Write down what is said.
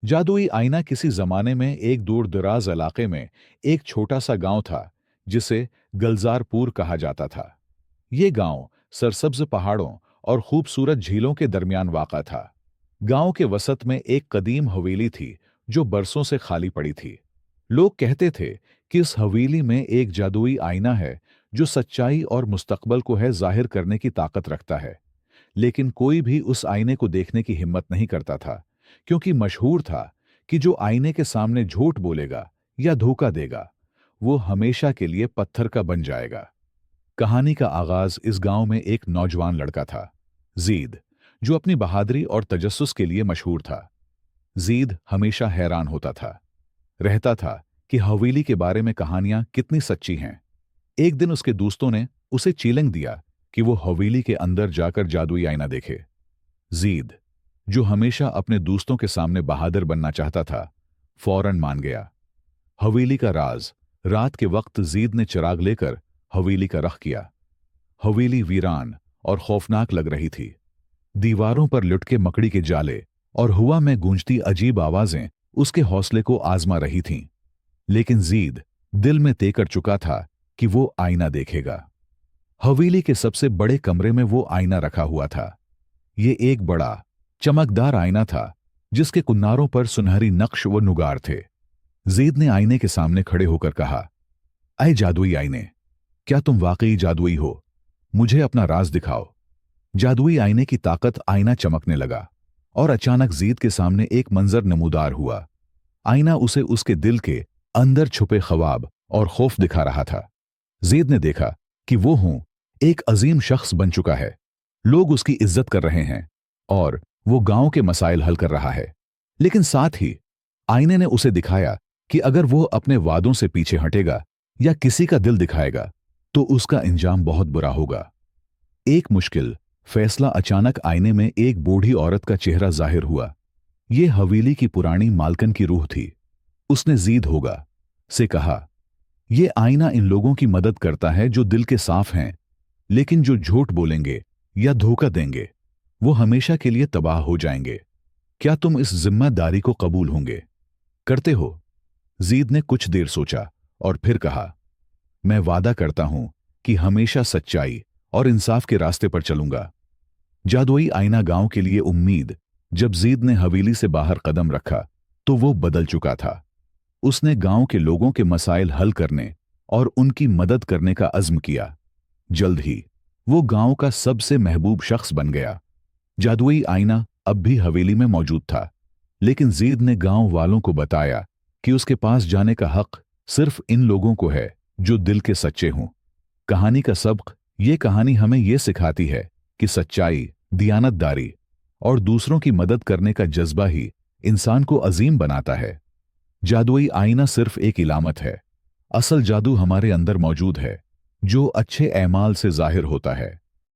जादुई आईना किसी जमाने में एक दूर दराज इलाके में एक छोटा सा गांव था जिसे गलजारपुर कहा जाता था। ये गांव सरसब्ज पहाड़ों और खूबसूरत झीलों के दरमियान वाक़ा था। गांव के वसत में एक कदीम हवेली थी जो बरसों से खाली पड़ी थी। लोग कहते थे कि इस हवेली में एक जादुई आईना है जो सच्चाई और मुस्तकबल को है जाहिर करने की ताकत रखता है। लेकिन कोई भी उस आईने को देखने की हिम्मत नहीं करता था, क्योंकि मशहूर था कि जो आईने के सामने झूठ बोलेगा या धोखा देगा, वो हमेशा के लिए पत्थर का बन जाएगा। कहानी का आगाज इस गांव में एक नौजवान लड़का था, जीद, जो अपनी बहादुरी और तजस्सुस के लिए मशहूर था। जीद हमेशा हैरान होता था, रहता था कि हवेली के बारे में कहानियां कितनी सच्ची हैं। एक दिन उसके दोस्तों ने उसे चैलेंज दिया कि वो हवेली के अंदर जाकर जादुई आईना देखे। जीद, जो हमेशा अपने दोस्तों के सामने बहादुर बनना चाहता था, फौरन मान गया। हवेली का राज। रात के वक्त जीद ने चिराग लेकर हवेली का रख किया। हवेली वीरान और खौफनाक लग रही थी। दीवारों पर लुटके मकड़ी के जाले और हवा में गूंजती अजीब आवाजें उसके हौसले को आजमा रही थीं। लेकिन जीद दिल में तय कर चुका था कि वो आईना देखेगा। हवेली के सबसे बड़े कमरे में वो आईना रखा हुआ था। ये एक बड़ा, चमकदार आईना था जिसके किनारों पर सुनहरी नक्श व नुगार थे। जीद ने आईने के सामने खड़े होकर कहा, अय जादुई आईने, क्या तुम वाकई जादुई हो? मुझे अपना राज दिखाओ। जादुई आईने की ताकत। आईना चमकने लगा और अचानक जीद के सामने एक मंजर नमूदार हुआ। आईना उसे उसके दिल के अंदर छुपे ख्वाब और खौफ दिखा रहा था। जीद ने देखा कि वो हूं एक अजीम शख्स बन चुका है। लोग उसकी इज्जत कर रहे हैं और वो गांव के मसाइल हल कर रहा है। लेकिन साथ ही आईने ने उसे दिखाया कि अगर वो अपने वादों से पीछे हटेगा या किसी का दिल दिखाएगा तो उसका अंजाम बहुत बुरा होगा। एक मुश्किल फैसला। अचानक आईने में एक बूढ़ी औरत का चेहरा जाहिर हुआ। यह हवेली की पुरानी मालकन की रूह थी। उसने जीद होगा से कहा, यह आईना इन लोगों की मदद करता है जो दिल के साफ हैं, लेकिन जो झूठ बोलेंगे या धोखा देंगे वो हमेशा के लिए तबाह हो जाएंगे। क्या तुम इस जिम्मेदारी को कबूल होंगे? करते हो? जीद ने कुछ देर सोचा और फिर कहा, मैं वादा करता हूं कि हमेशा सच्चाई और इंसाफ के रास्ते पर चलूंगा। जादुई आईना गांव के लिए उम्मीद। जब जीद ने हवेली से बाहर कदम रखा तो वो बदल चुका था। उसने गांव के लोगों के मसाइल हल करने और उनकी मदद करने का अज़्म किया। जल्द ही वो गांव का सबसे महबूब शख्स बन गया। जादुई आईना अब भी हवेली में मौजूद था, लेकिन जीद ने गांव वालों को बताया कि उसके पास जाने का हक सिर्फ इन लोगों को है जो दिल के सच्चे हों। कहानी का सबक। ये कहानी हमें यह सिखाती है कि सच्चाई, दियानतदारी और दूसरों की मदद करने का जज्बा ही इंसान को अजीम बनाता है। जादुई आईना सिर्फ एक इलामत है। असल जादू हमारे अंदर मौजूद है, जो अच्छे एमाल से जाहिर होता है।